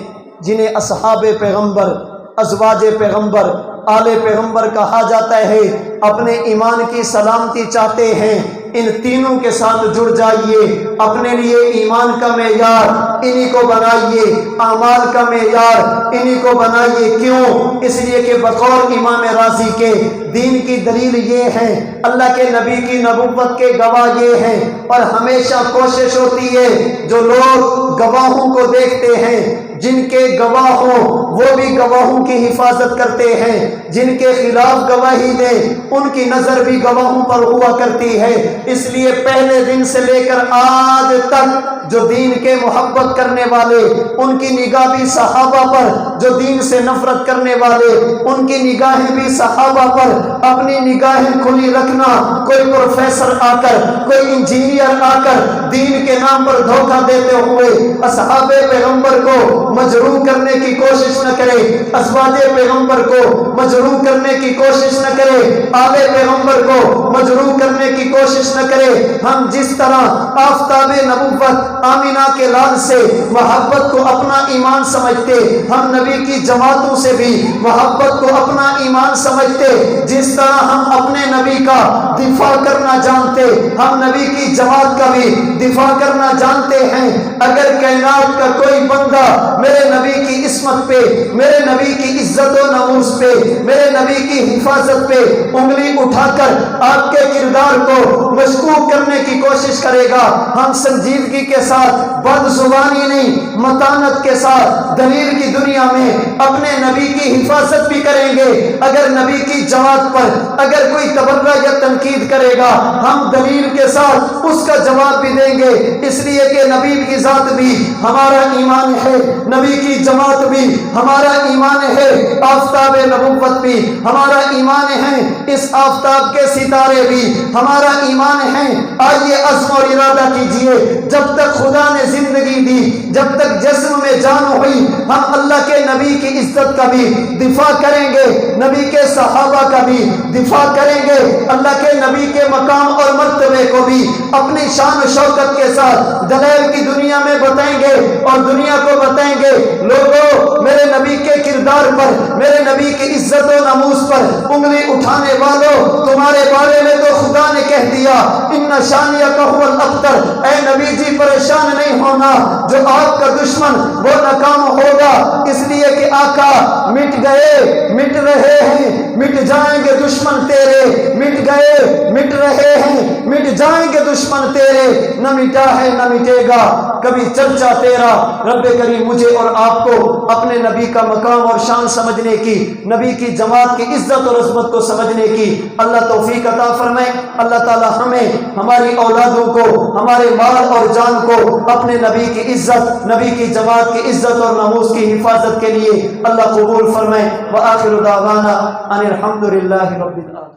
جنہیں اصحاب پیغمبر، ازواج پیغمبر، آل پیغمبر کہا جاتا ہے۔ اپنے ایمان کی سلامتی چاہتے ہیں ان تینوں کے ساتھ جڑ جائیے، اپنے لیے ایمان کا معیار انہی کو بنائیے، اعمال کا معیار انہی کو بنائیے۔ کیوں؟ اس لیے کہ بقول امام رازی کے دین کی دلیل یہ ہے، اللہ کے نبی کی نبوت کے گواہ یہ ہیں، اور ہمیشہ کوشش ہوتی ہے جو لوگ گواہوں کو دیکھتے ہیں، جن کے گواہ ہوں وہ بھی گواہوں کی حفاظت کرتے ہیں، جن کے خلاف گواہی دیں ان کی نظر بھی گواہوں پر ہوا کرتی ہے۔ اس لیے پہلے دن سے لے کر آج تک جو دین کے محبت کرنے والے ان کی نگاہ بھی صحابہ پر، جو دین سے نفرت کرنے والے ان کی نگاہیں بھی صحابہ پر۔ اپنی نگاہیں کھلی رکھنا، کوئی پروفیسر آ کر، کوئی انجینئر آ کر دین کے نام پر دھوکہ دیتے ہوئے اصحاب پیغمبر کو مجروح کرنے کی کوشش نہ کرے، ازواج پیغمبر کو مجروح کرنے کی کوشش نہ کرے، آل پیغمبر کو مجروح کرنے کی کوشش نہ کرے۔ ہم جس طرح آفتاب نبوت آمینہ کے لال سے محبت کو اپنا ایمان سمجھتے، ہم نبی کی جماعتوں سے بھی محبت کو اپنا ایمان سمجھتے۔ جس طرح ہم اپنے نبی کا دفاع کرنا جانتے، ہم نبی کی جماعت کا بھی دفاع کرنا جانتے ہیں۔ اگر کائنات کا کوئی بندہ میرے نبی کی عصمت پہ، میرے نبی کی عزت و ناموس پہ، میرے نبی کی حفاظت پہ انگلی اٹھا کر آپ کے کردار کو مشکوک کرنے کی کوشش کرے گا، ہم سنجیدگی کے ساتھ، بد زبانی نہیں متانت کے ساتھ دلیل کی دنیا میں اپنے نبی کی حفاظت بھی کریں گے۔ اگر نبی کی جماعت پر اگر کوئی تبرہ یا تنقید کرے گا ہم دلیل کے ساتھ اس کا جواب بھی دیں گے، اس لیے کہ نبی کی ذات بھی ہمارا ایمان ہے، نبی کی جماعت بھی ہمارا ایمان ہے، آفتاب نبوت بھی ہمارا ایمان ہے، اس آفتاب کے ستارے بھی ہمارا ایمان ہے۔ آئیے عزم اور ارادہ کیجئے، جب تک خدا نے زندگی دی، جب تک جسم میں جان ہوئی، ہم اللہ کے نبی کی عزت کا بھی دفاع کریں گے، نبی کے صحابہ کا بھی دفاع کریں گے، اللہ کے نبی کے مقام اور مرتبے کو بھی اپنی شان و شوکت کے ساتھ دلائل کی دنیا میں بتائیں گے، اور دنیا کو بتائیں گے لوگوں میرے نبی کے کردار پر، میرے نبی کی عزت و ناموس پر انگلی اٹھانے والوں، تمہارے بارے میں تو خدا نے کہہ دیا ان شانیہ کا هو الابتر، اے نبی جی پریشان نہیں ہونا، جو آپ کا دشمن وہ ناکام ہوگا، اس لیے کہ آقا مٹ گئے، مٹ رہے ہیں، مٹ جائیں گے دشمن تیرے، مٹ گئے، مٹ رہے ہیں، مٹ جائیں گے دشمن تیرے، نہ مٹا ہے نہ مٹے گا کبھی چرچا تیرا۔ رب کریم مجھے اور آپ کو اپنے نبی کا مقام اور شان سمجھنے کی، نبی کی جماعت کی عزت اور عظمت کو سمجھنے کی اللہ توفیق عطا فرمائے۔ اللہ تعالی ہمیں، ہماری اولادوں کو، ہمارے مال اور جان کو اپنے نبی کی عزت، نبی کی جماعت کی عزت اور ناموس کی حفاظت کے لیے اللہ قبول فرمائے۔ وآخر دعوانا ان الحمد للہ رب العالمین۔